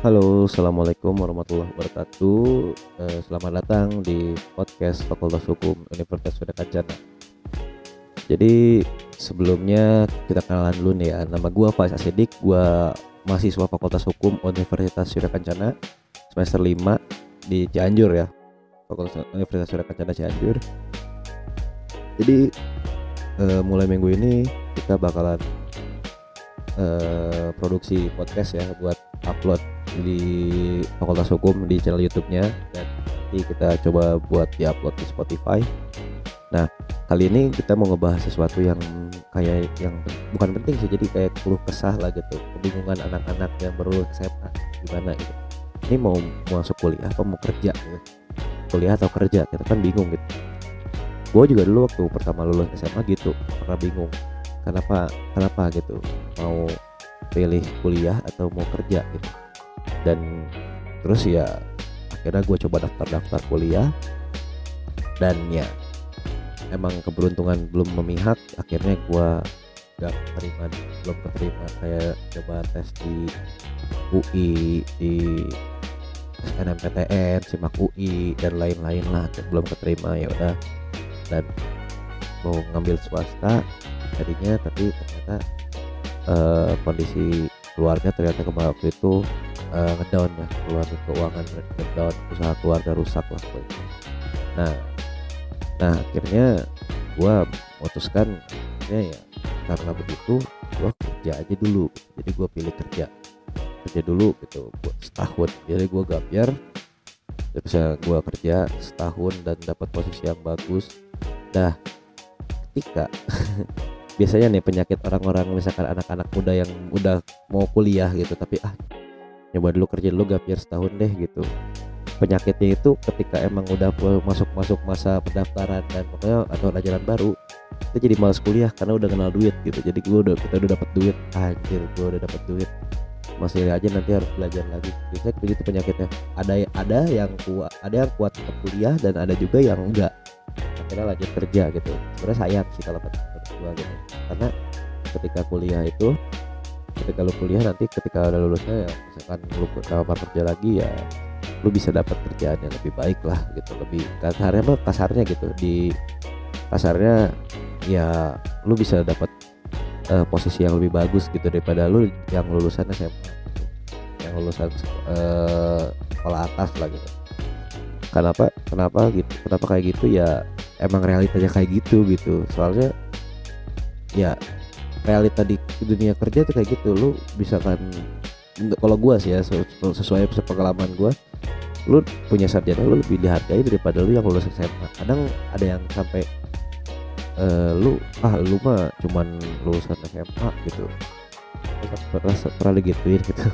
Halo, assalamualaikum warahmatullahi wabarakatuh. Selamat datang di podcast Fakultas Hukum Universitas Sunda Kencana. Jadi sebelumnya kita kenalan dulu nih ya. Nama gue Faiz Asidik, gue mahasiswa Fakultas Hukum Universitas Sunda Kencana semester 5 di Cianjur ya. Fakultas Universitas Sunda Kencana Cianjur. Jadi mulai minggu ini kita bakalan produksi podcast ya buat upload di Fakultas Hukum di channel YouTube-nya, dan nanti kita coba buat diupload di Spotify. Nah, kali ini kita mau ngebahas sesuatu yang kayak yang bukan penting sih, jadi kayak keluh kesah lah gitu, kebingungan anak-anak yang baru SMA gimana gitu. Ini mau masuk kuliah apa mau kerja gitu. Kuliah atau kerja, kita kan bingung gitu. Gue juga dulu waktu pertama lulus SMA gitu pernah bingung kenapa gitu, mau pilih kuliah atau mau kerja gitu. Dan terus ya akhirnya gue coba daftar kuliah, dan ya emang keberuntungan belum memihak, akhirnya gue belum keterima. Kayak coba tes di UI, di SNMPTN, SIMAK UI dan lain-lain lah, belum keterima. Ya udah, dan mau ngambil swasta tadinya, tapi ternyata kondisi keluarga ternyata kemarin waktu itu ngedown ya, keluarga keuangan ngedown, usaha keluarga rusak lah pokoknya. Nah akhirnya gue memutuskan ya karena begitu gue kerja aja dulu. Jadi gue pilih kerja dulu gitu buat setahun. Jadi gue gapir, bisa gue kerja setahun dan dapat posisi yang bagus. Dah ketika biasanya nih penyakit orang-orang, misalkan anak-anak muda yang udah mau kuliah gitu tapi nyoba dulu kerja dulu gapir setahun deh gitu. Penyakitnya itu ketika emang udah masuk masa pendaftaran dan pokoknya atau ajaran baru, kita jadi malas kuliah karena udah kenal duit gitu. Jadi kita udah dapat duit, anjir gue udah dapat duit, masih aja nanti harus belajar lagi. Biasanya begitu penyakitnya. Ada yang kuat tetap kuliah, dan ada juga yang enggak, akhirnya lanjut kerja gitu. Sebenarnya sayang sih kalau menurut gua gitu, karena ketika lu kuliah nanti ketika udah lulusnya ya, misalkan lu lamar kerja lagi ya, lu bisa dapat kerjaan yang lebih baik lah gitu. Lebih kasarnya gitu, di kasarnya ya lu bisa dapat posisi yang lebih bagus gitu daripada lu yang lulusan SMA gitu, yang lulusan sekolah atas lah gitu. Kenapa kayak gitu ya, emang realitanya kayak gitu. Soalnya ya realita di dunia kerja tuh kayak gitu. Lu bisa kan, kalau gua sih ya sesuai pengalaman gua, lu punya sarjana lu lebih dihargai daripada lu yang lulus SMA. Kadang ada yang sampai lu mah cuman lulusan SMA gitu, pernah digituin gitu.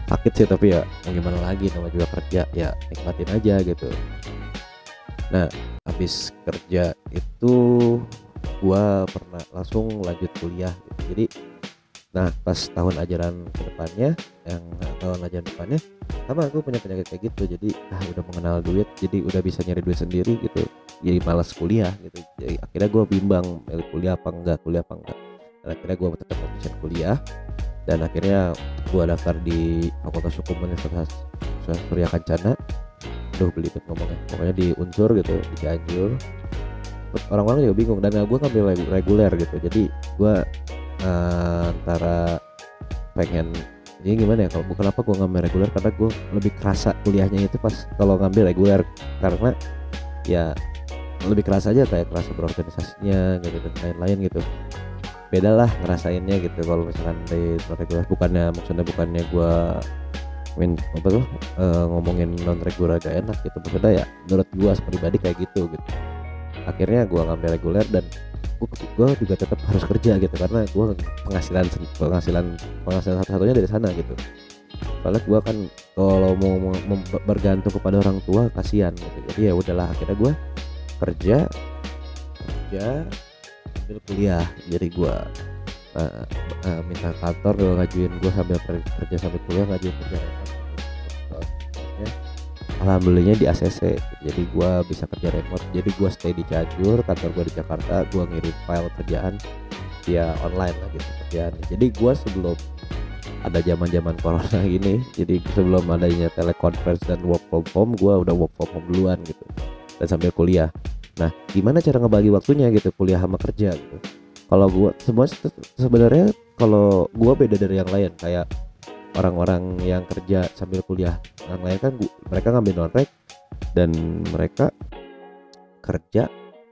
Sakit sih, tapi ya mau gimana lagi, nama juga kerja ya, nikmatin aja gitu. Nah habis kerja itu gua pernah langsung lanjut kuliah gitu. Jadi pas tahun ajaran depannya sama aku punya penyakit kayak gitu. Jadi udah mengenal duit, jadi udah bisa nyari duit sendiri gitu, jadi malas kuliah gitu. Jadi akhirnya gue bimbang kuliah apa enggak. Dan akhirnya gue tetap memutuskan kuliah, dan akhirnya gue daftar di Fakultas Hukum Universitas Surya Kencana. Belibet ngomongnya, pokoknya di Unsur gitu, di Cianjur. Orang-orang juga bingung, dan gue ngambil reguler gitu. Jadi gue antara pengen, jadi gimana ya, kalau bukan apa gue ngambil reguler, karena gue lebih kerasa kuliahnya itu pas kalau ngambil reguler, karena ya lebih kerasa aja, kayak kerasa berorganisasinya gitu dan lain-lain gitu. Beda lah ngerasainnya gitu kalau misalkan di non reguler. Bukannya gue ngomongin non reguler gak enak gitu, maksudnya ya menurut gue pribadi kayak gitu. Akhirnya gue ngambil reguler, dan gue juga tetap harus kerja gitu, karena gue penghasilan satu-satunya dari sana gitu. Soalnya gue kan kalau mau bergantung kepada orang tua kasihan gitu. Jadi ya udahlah, akhirnya gue kerja sambil kuliah. Jadi gue minta kantor ngajuin gue sambil kerja sambil kuliah, ngajuin kerja remote. Alhamdulillahnya di ACC, jadi gue bisa kerja remote. Jadi gue stay di Cianjur, kantor gue di Jakarta. Gue ngirim file kerjaan via online lah gitu kerjaan. Jadi gue sebelum ada zaman corona gini, jadi sebelum adanya teleconference dan work from home, gue udah work from home duluan gitu dan sambil kuliah. Nah, gimana cara ngebagi waktunya gitu, kuliah sama kerja gitu. Kalau gue sebenarnya kalau gue beda dari yang lain, kayak orang-orang yang kerja sambil kuliah. Yang lain kan mereka ngambil non-rek dan mereka kerja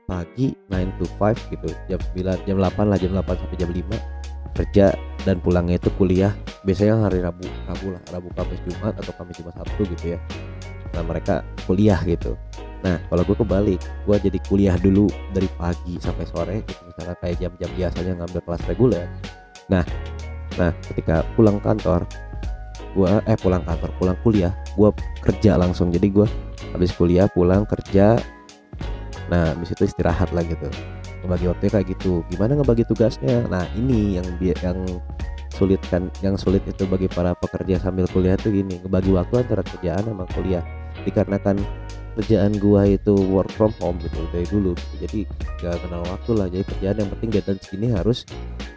pagi 9 to 5 gitu, jam 9, jam 8 lah, jam 8 sampai jam 5 kerja, dan pulangnya itu kuliah biasanya hari Rabu lah, Rabu Kamis Jumat atau Kamis Jumat Sabtu gitu ya. Nah, mereka kuliah gitu. Nah, kalau gue kebalik, gue jadi kuliah dulu dari pagi sampai sore gitu, misalnya kayak jam-jam biasanya ngambil kelas reguler. Nah, ketika pulang kuliah, gue kerja langsung. Jadi gue habis kuliah pulang kerja, nah habis itu istirahat lah gitu. Ngebagi waktunya kayak gitu. Gimana ngebagi tugasnya? Nah, ini yang sulit itu bagi para pekerja sambil kuliah tuh gini, ngebagi waktu antara kerjaan sama kuliah. Dikarenakan kerjaan gua itu work from home gitu dari dulu gitu. Jadi gak kenal waktu lah. Jadi kerjaan yang penting deadline segini harus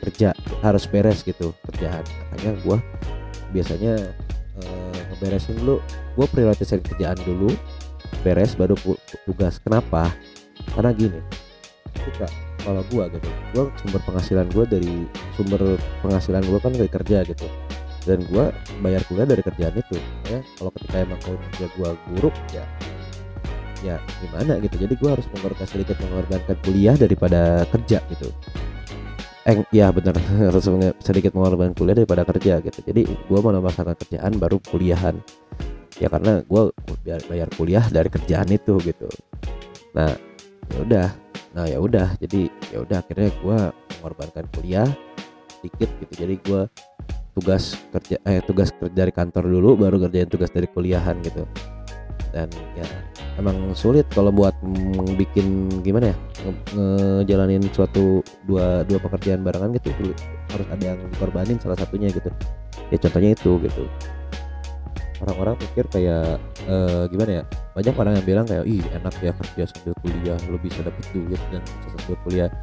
kerja, harus beres gitu kerjaan. Makanya gua biasanya ngeberesin dulu. Gua prioritasin kerjaan dulu, beres baru tugas. Kenapa? Karena gini, ketika kalau gua sumber penghasilan gua kan dari kerja gitu, dan gua bayar kuliah dari kerjaan itu ya. Kalau ketika emang kerja gua buruk ya gimana gitu, jadi gua harus mengorbankan kuliah daripada kerja gitu. Ya bener harus sedikit mengorbankan kuliah daripada kerja gitu. Jadi gua mau melaksanakan kerjaan baru kuliahan ya, karena gua bayar kuliah dari kerjaan itu gitu. Nah ya udah jadi ya udah akhirnya gue mengorbankan kuliah sedikit gitu. Jadi gue tugas kerja dari kantor dulu baru kerjain tugas dari kuliahan gitu. Dan ya emang sulit kalau buat bikin gimana ya, ngejalanin suatu dua pekerjaan barengan gitu, harus ada yang dikorbanin salah satunya gitu ya. Contohnya itu gitu, orang-orang pikir kayak gimana ya, banyak orang yang bilang kayak ih enak ya kerja sambil kuliah, lu bisa dapet duit dan sambil kuliah.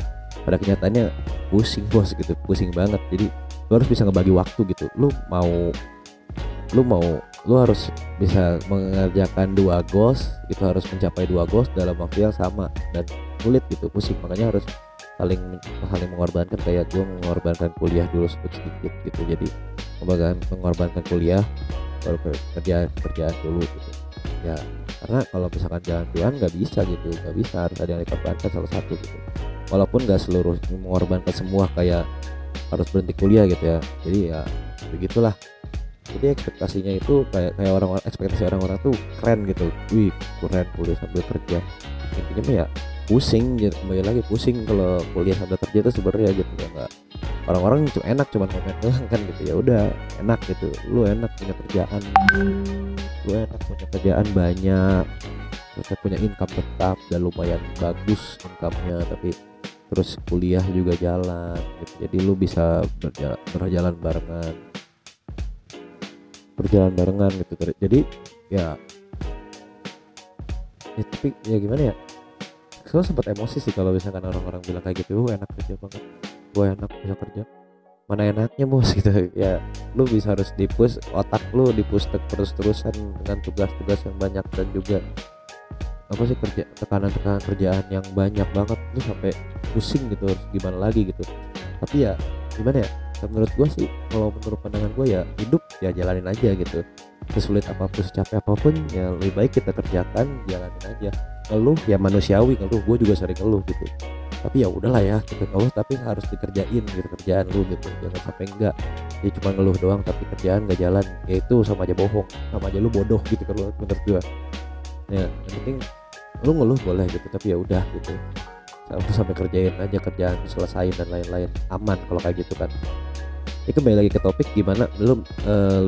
Pada kenyataannya pusing bos gitu, pusing banget. Jadi lu harus bisa ngebagi waktu gitu. Lu harus bisa mengerjakan 2 goals itu, harus mencapai 2 goals dalam waktu yang sama, dan sulit gitu, pusing. Makanya harus saling mengorbankan. Kayak gue mengorbankan kuliah dulu sedikit gitu, jadi mengorbankan kuliah baru kerjaan dulu gitu ya. Karena kalau misalkan jalan duluan nggak bisa gitu, nggak bisa, harus ada yang dikorbankan salah satu gitu. Walaupun nggak seluruh mengorbankan semua kayak harus berhenti kuliah gitu ya. Jadi ya begitulah. Jadi ekspektasinya itu kayak ekspektasi orang-orang tuh keren gitu, wih keren kuliah sambil kerja. Intinya mah ya pusing gitu, kembali lagi pusing kalau kuliah sambil kerja itu sebenarnya gitu ya. Nggak, orang-orang cuma enak komen doang kan gitu, ya udah enak gitu, lu enak punya kerjaan banyak, terus punya income tetap dan lumayan bagus income-nya, tapi terus kuliah juga jalan gitu. Jadi lu bisa berjalan barengan gitu. Jadi ya tapi ya gimana ya, gue sempat emosi sih kalau misalkan orang-orang bilang kayak gitu, enak kerja banget, gue enak bisa kerja. Mana enaknya bos gitu ya. Lu bisa harus otak lu dipus terus-terusan dengan tugas-tugas yang banyak, dan juga apa sih, tekanan kerjaan yang banyak banget, lu sampai pusing gitu, harus gimana lagi gitu. Tapi ya gimana ya, menurut gue sih, kalau menurut pandangan gue ya, hidup ya jalanin aja gitu. Sesulit apapun, secapek apapun ya lebih baik kita kerjakan, jalanin aja. Ngeluh ya manusiawi, gue juga sering ngeluh gitu. Tapi ya udahlah ya, kita ngeluh tapi harus dikerjain gitu kerjaan lu gitu. Jangan sampai enggak ya cuma ngeluh doang tapi kerjaan gak jalan, ya itu sama aja bohong, sama aja lu bodoh gitu kalau menurut gue. Ya yang penting lu ngeluh boleh gitu, tapi ya udah gitu, sampai kerjain aja kerjaan, selesain dan lain-lain, aman kalau kayak gitu kan. Ini kembali lagi ke topik, gimana lu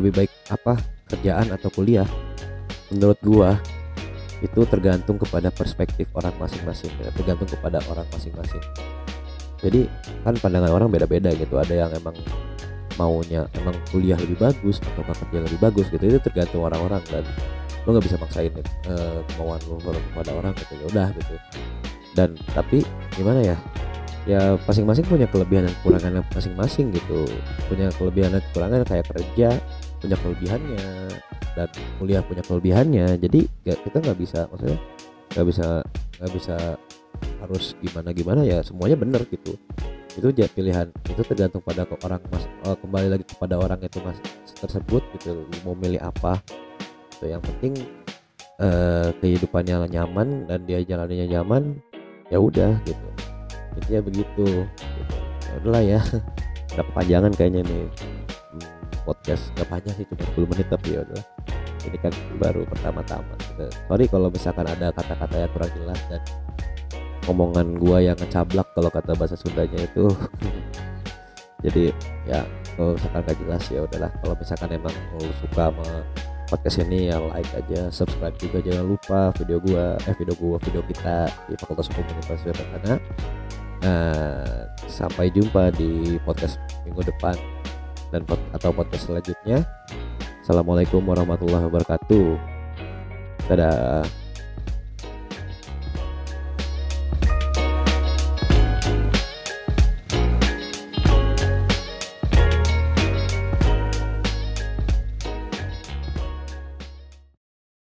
lebih baik apa, kerjaan atau kuliah? Menurut gua itu tergantung kepada perspektif orang masing-masing ya, tergantung kepada orang masing-masing. Jadi kan pandangan orang beda-beda gitu, ada yang emang maunya emang kuliah lebih bagus atau kerja lebih bagus gitu, itu tergantung orang-orang, dan lo nggak bisa maksain kemauan lo kepada orang gitu, ya udah gitu. Dan tapi gimana ya, ya masing-masing punya kelebihan dan kekurangan masing-masing gitu, punya kelebihan dan kekurangan kayak kerja punya kelebihannya dan kuliah punya kelebihannya. Jadi kita nggak bisa, maksudnya nggak bisa nggak bisa harus gimana gimana, ya semuanya benar gitu. Itu pilihan, itu tergantung pada orang kembali lagi kepada orang itu mas tersebut gitu, mau milih apa. Itu yang penting kehidupannya nyaman dan dia jalaninya nyaman, ya udah gitu, intinya begitu gitu. Ya udahlah ya. Udah kepanjangan kayaknya nih. Podcast gak panjang sih, cuma 10 menit, tapi ya udah, ini kan baru pertama-tama gitu. Sorry kalau misalkan ada kata-kata yang kurang jelas dan omongan gua yang ngecablak kalau kata bahasa Sundanya itu. Jadi ya kalau misalkan gak jelas ya udahlah. Kalau misalkan emang lu suka sama podcast ini ya like aja, subscribe juga, jangan lupa video kita di Fakultas Hukum Universitas Surakarta. Nah, sampai jumpa di podcast minggu depan dan atau podcast selanjutnya. Assalamualaikum warahmatullahi wabarakatuh. Dadah.